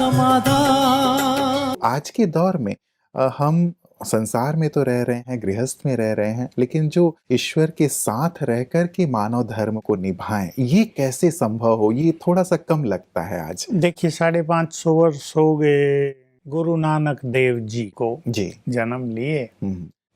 समाधान। आज के दौर में हम संसार में तो रह रहे हैं, गृहस्थ में रह रहे हैं, लेकिन जो ईश्वर के साथ रहकर के मानव धर्म को निभाएं, ये कैसे संभव हो, ये थोड़ा सा कम लगता है आज। देखिए 550 वर्ष हो गए गुरु नानक देव जी को जी। जन्म लिए,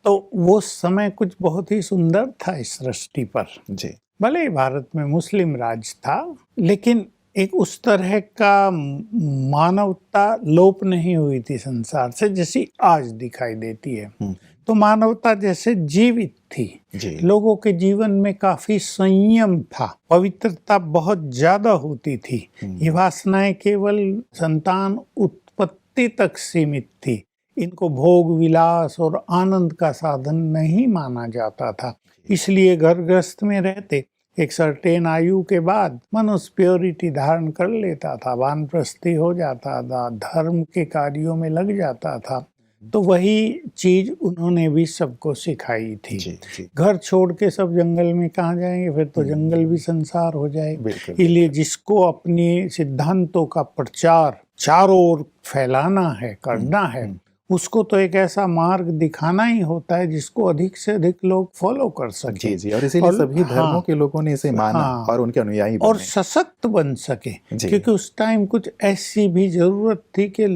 तो वो समय कुछ बहुत ही सुंदर था इस सृष्टि पर। जी। भले ही भारत में मुस्लिम राज था, लेकिन एक उस तरह का मानवता लोप नहीं हुई थी संसार से जैसी आज दिखाई देती है। तो मानवता जैसे जीवित थी। जी। लोगों के जीवन में काफी संयम था, पवित्रता बहुत ज्यादा होती थी। ये वासनाएं केवल संतान उत्पत्ति तक सीमित थी। इनको भोग विलास और आनंद का साधन नहीं माना जाता था। इसलिए घर गृहस्थ में रहते एक सर्टेन आयु के बाद मनुष्य प्योरिटी धारण कर लेता था, वानप्रस्थी हो जाता था, धर्म के कार्यों में लग जाता था। तो वही चीज उन्होंने भी सबको सिखाई थी। जी, जी। घर छोड़ के सब जंगल में कहाँ जाएंगे, फिर तो जंगल भी संसार हो जाए। इसलिए जिसको अपने सिद्धांतों का प्रचार चारों ओर फैलाना है, करना है, उसको तो एक ऐसा मार्ग दिखाना ही होता है जिसको अधिक से अधिक लोग फॉलो कर सके। जी जी। और इसीलिए सभी धर्मों के लोगों ने इसे माना और उनके अनुयायी बने। और सशक्त बन सके, क्योंकि उस टाइम कुछ ऐसी भी जरूरत थी कि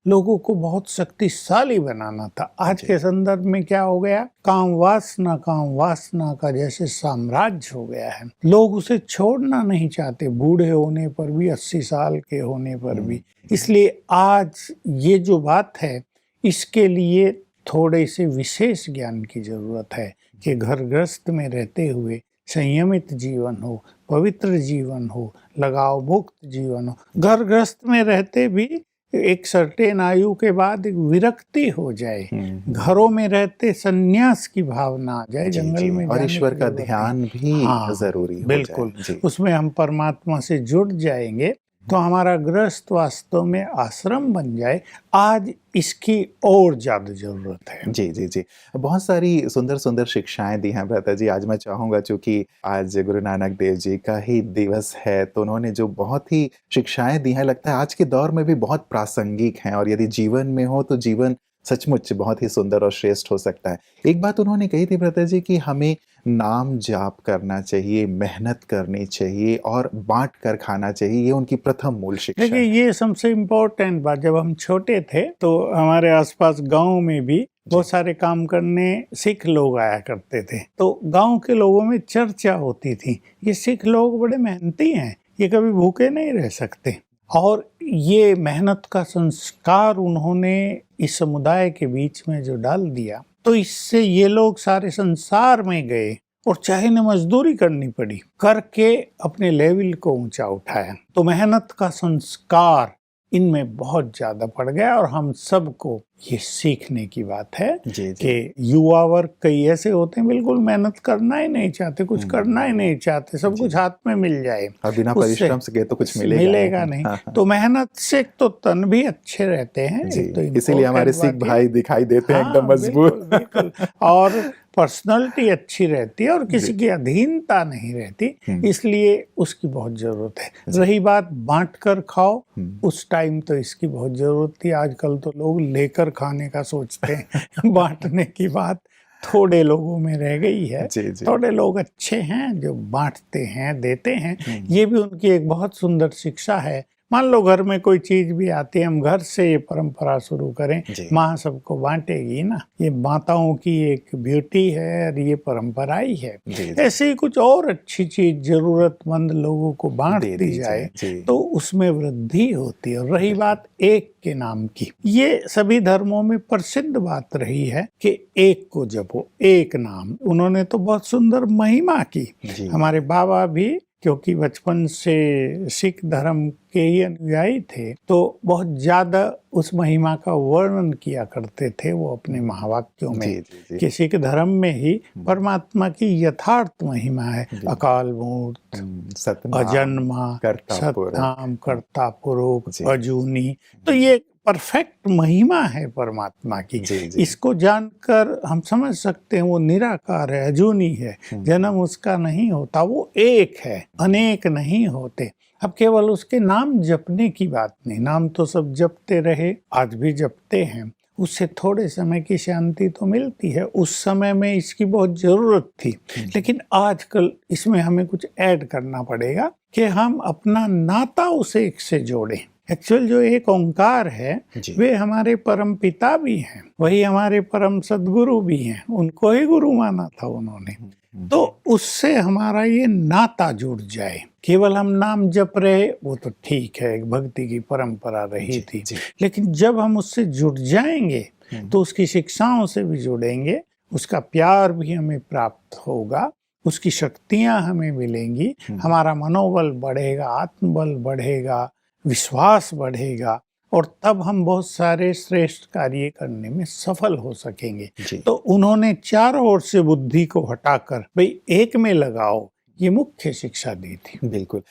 लोगों को बहुत शक्तिशाली बनाना था। आज के संदर्भ में क्या हो गया, काम वासना का जैसे साम्राज्य हो गया है। लोग उसे छोड़ना नहीं चाहते, बूढ़े होने पर भी, 80 साल के होने पर भी। इसलिए आज ये जो बात है, इसके लिए थोड़े से विशेष ज्ञान की जरूरत है कि घर गृहस्थ में रहते हुए संयमित जीवन हो, पवित्र जीवन हो, लगाव मुक्त जीवन हो। घर गृहस्थ में रहते भी एक सर्टेन आयु के बाद एक विरक्ति हो जाए, घरों में रहते संन्यास की भावना आ जाए, जंगल में और ईश्वर का ध्यान भी जरूरी हो बिल्कुल जाए। उसमें हम परमात्मा से जुड़ जाएंगे तो हमारा गृहस्थ वास्तव में आश्रम बन जाए। आज इसकी और ज्यादा जरूरत है। जी जी जी। बहुत सारी सुंदर सुंदर शिक्षाएं दी हैं भ्राता जी। आज मैं चाहूंगा, चूंकि आज गुरु नानक देव जी का ही दिवस है, तो उन्होंने जो बहुत ही शिक्षाएं दी हैं, लगता है आज के दौर में भी बहुत प्रासंगिक हैं, और यदि जीवन में हो तो जीवन सचमुच बहुत ही सुंदर और श्रेष्ठ हो सकता है। एक बात उन्होंने कही थी भ्राता जी कि हमें नाम जाप करना चाहिए, मेहनत करनी चाहिए और बांट कर खाना चाहिए। ये उनकी प्रथम मूल शिक्षा है। देखिए ये सबसे इम्पोर्टेंट बात, जब हम छोटे थे तो हमारे आसपास गांव में भी बहुत सारे काम करने सिख लोग आया करते थे। तो गांव के लोगों में चर्चा होती थी, ये सिख लोग बड़े मेहनती हैं, ये कभी भूखे नहीं रह सकते। और ये मेहनत का संस्कार उन्होंने इस समुदाय के बीच में जो डाल दिया, तो इससे ये लोग सारे संसार में गए और चाहे न मजदूरी करनी पड़ी, करके अपने लेवल को ऊंचा उठाया। तो मेहनत का संस्कार इनमें बहुत ज्यादा पड़ गया, और हम सबको ये सीखने की बात है कि युवा वर्ग कई ऐसे होते हैं बिल्कुल मेहनत करना ही नहीं चाहते, कुछ करना ही नहीं चाहते, सब कुछ हाथ में मिल जाए और बिना परिश्रम से तो कुछ मिलेगा नहीं। तो मेहनत से तो तन भी अच्छे रहते हैं, तो इसीलिए हमारे सिख भाई दिखाई देते हैं एकदम मजबूत, और पर्सनालिटी अच्छी रहती है और किसी की अधीनता नहीं रहती, इसलिए उसकी बहुत जरूरत है। रही बात बांट कर खाओ, उस टाइम तो इसकी बहुत जरूरत थी। आजकल तो लोग लेकर खाने का सोचते हैं, बांटने की बात थोड़े लोगों में रह गई है। थोड़े लोग अच्छे हैं जो बांटते हैं, देते हैं। ये भी उनकी एक बहुत सुंदर शिक्षा है। मान लो घर में कोई चीज भी आती है, हम घर से ये परंपरा शुरू करें, माँ सबको बांटेगी ना, ये माताओं की एक ब्यूटी है और ये परंपरा ही है। ऐसे ही कुछ और अच्छी चीज जरूरतमंद लोगों को बांट दी जाए तो उसमें वृद्धि होती है। और रही बात एक के नाम की, ये सभी धर्मों में प्रसिद्ध बात रही है कि एक को जपो, एक नाम। उन्होंने तो बहुत सुंदर महिमा की। हमारे बाबा भी क्योंकि बचपन से सिख धर्म के ही अनुयायी थे, तो बहुत ज्यादा उस महिमा का वर्णन किया करते थे वो अपने महावाक्यों में कि सिख धर्म में ही परमात्मा की यथार्थ महिमा है। अकाल मूर्त, अजन्मा, सतनाम, कर्ता पुरुष, अजूनी। तो ये परफेक्ट महिमा है परमात्मा की। इसको जानकर हम समझ सकते हैं वो निराकार है, अजूनी है, जन्म उसका नहीं होता, वो एक है, अनेक नहीं होते। अब केवल उसके नाम जपने की बात नहीं, नाम तो सब जपते रहे, आज भी जपते हैं, उससे थोड़े समय की शांति तो मिलती है। उस समय में इसकी बहुत जरूरत थी, लेकिन आजकल इसमें हमें कुछ ऐड करना पड़ेगा कि हम अपना नाता उस एक से जोड़ें। एक्चुअल जो एक ओंकार है वे हमारे परम पिता भी हैं, वही हमारे परम सद्गुरु भी हैं, उनको ही गुरु माना था उन्होंने। तो उससे हमारा ये नाता जुड़ जाए। केवल हम नाम जप रहे वो तो ठीक है, एक भक्ति की परंपरा रही थी, लेकिन जब हम उससे जुड़ जाएंगे तो उसकी शिक्षाओं से भी जुड़ेंगे, उसका प्यार भी हमें प्राप्त होगा, उसकी शक्तियां हमें मिलेंगी, हमारा मनोबल बढ़ेगा, आत्मबल बढ़ेगा, विश्वास बढ़ेगा, और तब हम बहुत सारे श्रेष्ठ कार्य करने में सफल हो सकेंगे। तो उन्होंने चारों ओर से बुद्धि को हटाकर भाई एक में लगाओ, ये मुख्य शिक्षा दी थी। बिल्कुल।